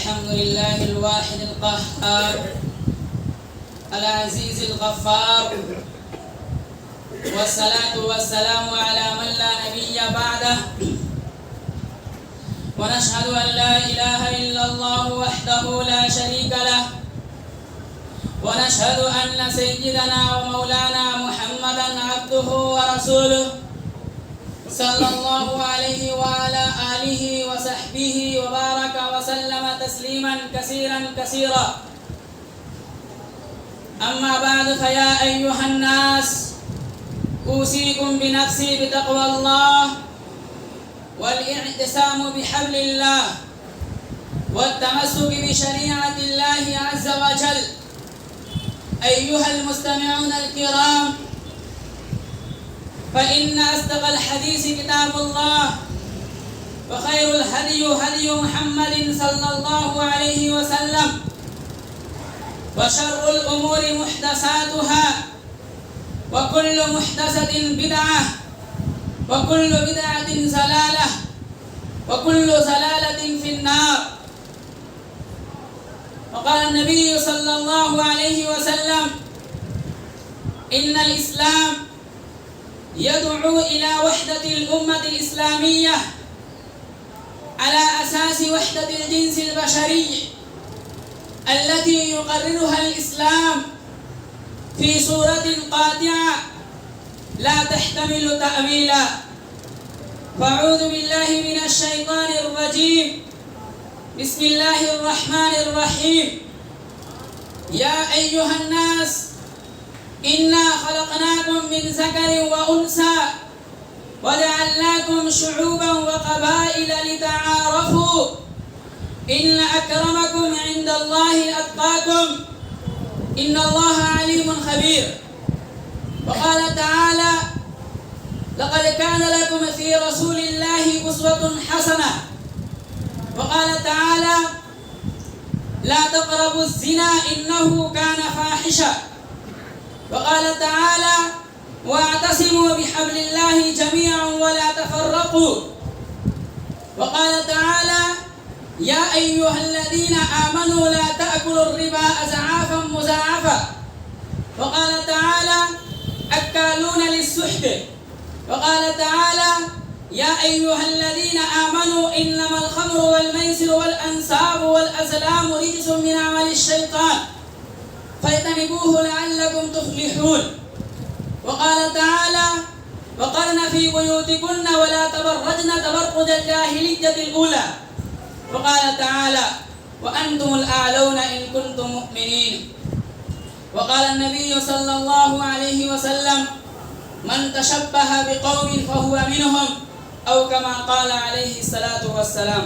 الحمد لله الواحد القهار العزيز الغفار، والصلاة والسلام على من لا نبي بعده، ونشهد أن لا إله إلا الله وحده لا شريك له، ونشهد أن سيدنا ومولانا محمدا عبده ورسوله صلى الله عليه وعلى آله وصحبه وبارك وسلم تسليما كثيرا كثيرا. أما بعد، فيا أيها الناس، أوصيكم بنفسي بتقوى الله والاعتصام بحبل الله والتمسك بشريعة الله عز وجل. أيها المستمعون الكرام، فإن أصدق الحديث كتاب الله، وخير الهدي هدي محمد صلى الله عليه وسلم، وشر الأمور محدثاتها، وكل محدثة بدعة، وكل بدعة ضلالة، وكل ضلالة في النار. وقال النبي صلى الله عليه وسلم: إن الإسلام يدعو إلى وحدة الأمة الإسلامية على أساس وحدة الجنس البشري التي يقررها الإسلام في صورة قاطعة لا تحتمل تأويلا. فأعوذ بالله من الشيطان الرجيم. بسم الله الرحمن الرحيم. يا أيها الناس، إنا خلقناكم من ذكر وأنثى وجعلناكم شعوبا وقبائل لتعارفوا إن أكرمكم عند الله أتقاكم إن الله عليم خبير. وقال تعالى: لقد كان لكم في رسول الله أسوة حسنة. وقال تعالى: لا تقربوا الزنا إنه كان فاحشة. وقال تعالى: واعتصموا بحبل الله جميعا ولا تفرقوا. وقال تعالى: يا أيها الذين آمنوا لا تأكلوا الربا أضعافا مضاعفة. وقال تعالى: أكالون للسحت. وقال تعالى: يا أيها الذين آمنوا إنما الخمر والميسر والأنصاب والأزلام رجس من عمل الشيطان فاجتنبوه لعلكم تفلحون. وقال تعالى: وقرن في بيوتكن ولا تبرجن تبرج الجاهلية الأولى. وقال تعالى: وأنتم الأعلون إن كنتم مؤمنين. وقال النبي صلى الله عليه وسلم: من تشبه بقوم فهو منهم، أو كما قال عليه الصلاة والسلام.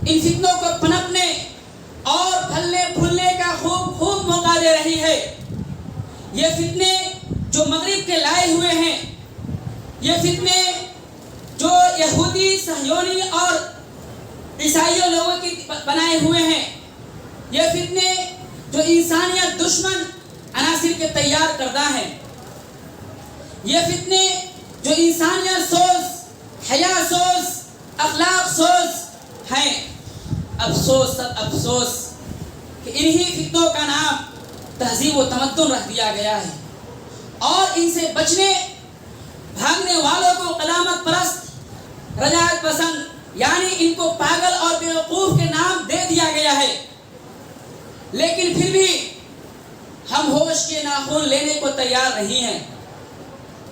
ان فتنوں کو پنپنے اور پھلنے پھولنے کا خوب موقع دے رہی ہے۔ یہ فتنے جو مغرب کے لائے ہوئے ہیں، یہ فتنے جو یہودی صہیونی اور عیسائیوں لوگوں کی بنائے ہوئے ہیں، یہ فتنے جو انسانیت دشمن عناصر کے تیار کردہ ہیں، یہ فتنے جو انسانیت سوز، حیا سوز، اخلاق سوز ہیں۔ افسوس سب افسوس کہ انہی فتنوں کا نام تہذیب و تمدن رکھ دیا گیا ہے، اور ان سے بچنے بھاگنے والوں کو قدامت پرست، رجعت پسند، یعنی ان کو پاگل اور بیوقوف کے نام دے دیا گیا ہے۔ لیکن پھر بھی ہم ہوش کے ناخن لینے کو تیار نہیں ہیں۔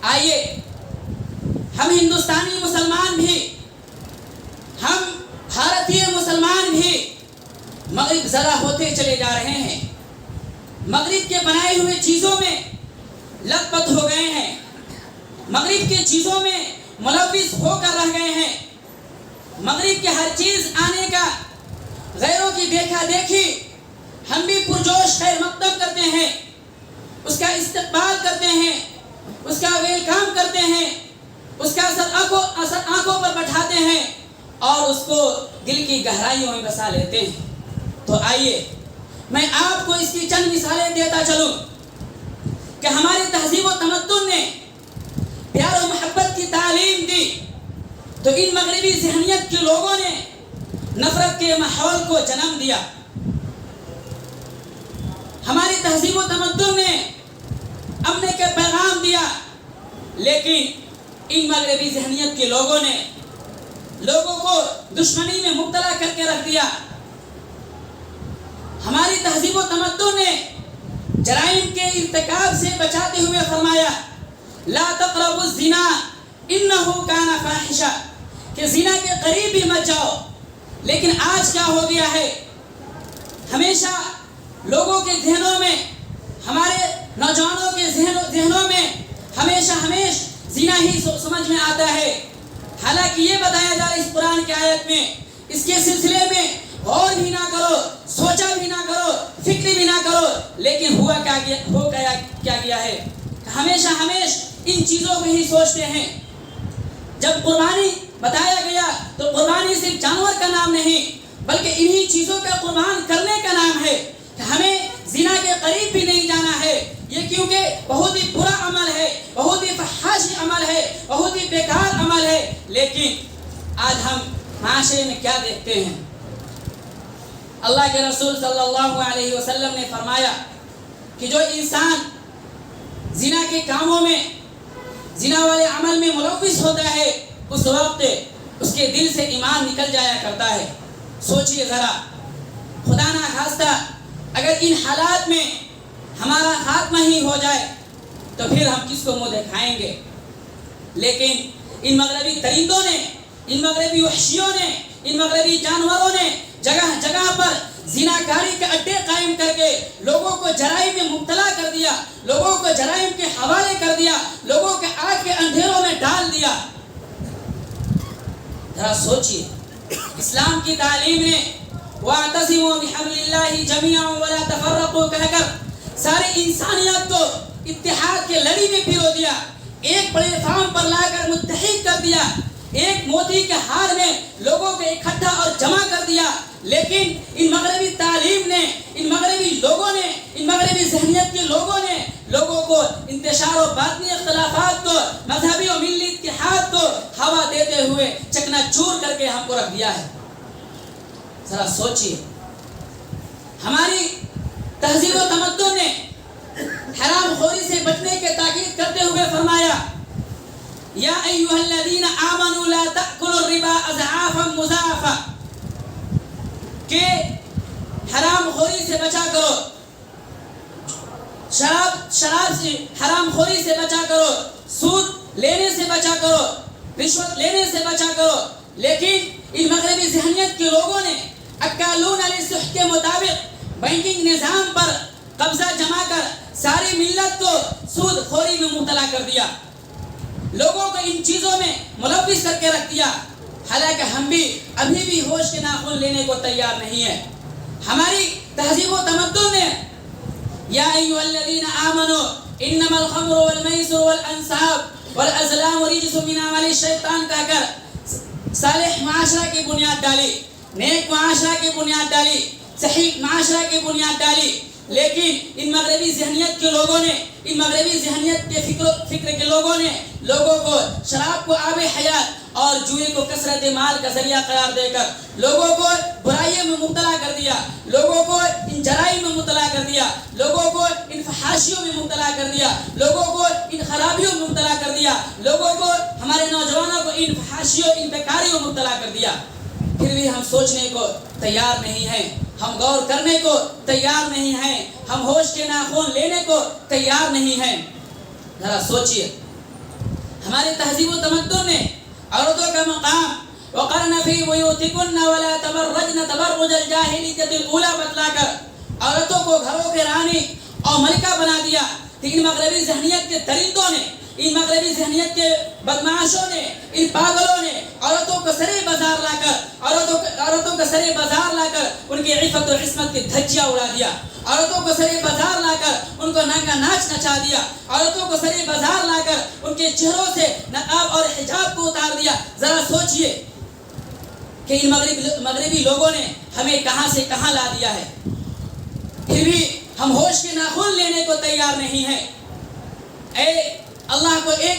آئیے ہم ہندوستانی مسلمان بھی، ہم بھارتی مسلمان بھی مغرب زدہ ہوتے چلے جا رہے ہیں، مغرب کے بنائے ہوئے چیزوں میں لت پت ہو گئے ہیں، مغرب کے چیزوں میں ملوث ہو کر رہ گئے ہیں۔ مغرب کے ہر چیز آنے کا، غیروں کی دیکھا دیکھی ہم بھی پرجوش خیر مقدم کرتے ہیں، اس کا استقبال کرتے ہیں، اس کا ویلکم کرتے ہیں، اس کا اثر آنکھوں پر بٹھاتے ہیں اور اس کو دل کی گہرائیوں میں بسا لیتے ہیں۔ تو آئیے میں آپ کو اس کی چند مثالیں دیتا چلوں کہ ہماری تہذیب و تمدن نے پیار و محبت کی تعلیم دی، تو ان مغربی ذہنیت کے لوگوں نے نفرت کے ماحول کو جنم دیا۔ ہماری تہذیب و تمدن نے امن کے پیغام دیا، لیکن ان مغربی ذہنیت کے لوگوں نے لوگوں کو دشمنی میں مبتلا کر کے رکھ دیا۔ ہماری تہذیب و تمدن نے جرائم کے ارتکاب سے بچاتے ہوئے فرمایا لا تقربوا الزنا انہ کان فاحشہ، کہ زنا کے قریب بھی مت جاؤ۔ لیکن آج کیا ہو گیا ہے، ہمیشہ لوگوں کے ذہنوں میں، ہمارے نوجوانوں کے ذہنوں میں ہمیشہ زنا ہی سمجھ میں آتا ہے، حالانکہ یہ بتایا جا رہا ہے اس قرآن کی آیت میں، اس کے سلسلے میں غور بھی نہ کرو، سوچا بھی نہ کرو، فکر بھی نہ کرو، لیکن ہو کیا گیا ہے، ہمیشہ ان چیزوں کو ہی سوچتے ہیں۔ جب قربانی بتایا گیا تو قربانی صرف جانور کا نام نہیں، بلکہ انہی چیزوں کا قربان کرنے کا نام ہے کہ ہمیں زنا کے قریب بھی نہیں جانا ہے، یہ کیونکہ بہت ہی برا عمل ہے، بہت ہی فحاشی عمل ہے، بہت ہی بیکار عمل ہے۔ لیکن آج ہم معاشرے میں کیا دیکھتے ہیں، اللہ کے رسول صلی اللہ علیہ وسلم نے فرمایا کہ جو انسان زنا کے کاموں میں، زنا والے عمل میں ملوث ہوتا ہے، اس وقت اس کے دل سے ایمان نکل جایا کرتا ہے۔ سوچئے ذرا، خدا نہ خواستہ اگر ان حالات میں ہمارا خاتمہ ہی ہو جائے تو پھر ہم کس کو منہ دکھائیں گے؟ لیکن ان مغربی درندوں نے، ان مغربی وحشیوں نے، ان مغربی جانوروں نے جگہ جگہ پر زناکاری کے اڈے قائم کر کے لوگوں کو جرائم میں مبتلا کر دیا، لوگوں کو جرائم کے حوالے کر دیا، لوگوں کے آنکھ کے اندھیروں میں ڈال دیا۔ ذرا سوچئے، اسلام کی تعلیم نے وَاعْتَصِمُوا بِحَبْلِ اللَّهِ جَمِيعًا وَلَا تَفَرَّقُوا کہہ کر ساری انسانیت کو اتحاد کے لڑی میں پھرو دیا، ایک پلیٹ فارم پر لا کر متحد کر دیا، ایک موتی کے ہار میں لوگوں کو اکٹھا اور جمع کر دیا۔ لیکن ان مغربی تعلیم نے، ان مغربی لوگوں نے، ان مغربی ذہنیت کے لوگوں نے لوگوں کو انتشار و باطنی اختلافات کو، مذہبی و ملی اتحاد کو ہوا دیتے ہوئے چکنا چور کر کے ہم کو رکھ دیا ہے۔ ذرا سوچئے، ہماری تہذیب و تمدن نے حرام خوری سے بچنے کے تاکید کرتے ہوئے فرمایا یا ایھا الذین آمنوا لا تأکلوا الربا اضعافا مضاعفا، کہ حرام خوری سے بچا کرو، شراب سے حرام خوری سے بچا کرو، سود لینے سے بچا کرو، رشوت لینے سے بچا کرو۔ لیکن ان مغربی ذہنیت کے لوگوں نے اکالون للسحت کے مطابق بینکنگ نظام پر قبضہ جما کر ساری ملت کو سود خوری میں مبتلا کر دیا، لوگوں کو ان چیزوں میں ملوث کر کے رکھ دیا۔ حالانکہ ہم بھی ابھی بھی ہوش کے ناخن لینے کو تیار نہیں ہیں. ہماری تہذیب و تمدن نے یا ایھا الذین آمنوا انما الخمر والمیسر والانصاب والازلام رجس من عمل الشیطان کہہ کر صالح معاشرہ کی بنیاد ڈالی، نیک معاشرہ کی بنیاد ڈالی، صحیح معاشرہ کی بنیاد ڈالی. لیکن ان مغربی ذہنیت کے لوگوں نے، ان مغربی ذہنیت کے فکر کے لوگوں نے لوگوں کو شراب کو آب حیات اور جوئے کو کثرت مال کا ذریعہ قرار دے کر لوگوں کو برائیوں میں مبتلا کر دیا، لوگوں کو ان جرائم میں مبتلا کر دیا، لوگوں کو ان فحاشیوں میں مبتلا کر دیا، لوگوں کو ان خرابیوں میں مبتلا کر دیا، لوگوں کو ہمارے نوجوانوں کو ان فحاشیوں، ان بیکاریوں میں مبتلا کر دیا. پھر بھی ہم سوچنے کو تیار نہیں ہیں، ہم غور کرنے کو تیار نہیں ہیں، ہم ہوش کے ناخن لینے کو تیار نہیں ہیں. ذرا سوچئے، ہمارے تہذیب و تمدن نے عورتوں کا مقام وقرن فی بیوتکن ولا تبرجن تبرج الجاہلیۃ الاولی بتلا کر عورتوں کو گھروں کے رانی اور ملکہ بنا دیا. لیکن مغربی ذہنیت کے درندوں نے، ان مغربی ذہنیت کے بدمعاشوں نے، ان پاگلوں نے عورتوں کو سرے بازار لا کر عورتوں کو سرے بازار لا کر ان کی عفت و عصمت کی دھجیاں اڑا دیا، عورتوں کو سرے بازار لا کر ان کو ننگا ناچ نچا دیا، عورتوں کو سرے بازار لا کر ان کے چہروں سے نقاب اور حجاب کو اتار دیا. ذرا سوچئے کہ ان مغربی لوگوں نے ہمیں کہاں سے کہاں لا دیا ہے. پھر بھی ہم ہوش کے ناخن لینے کو تیار نہیں ہیں. اے اللہ کو ایک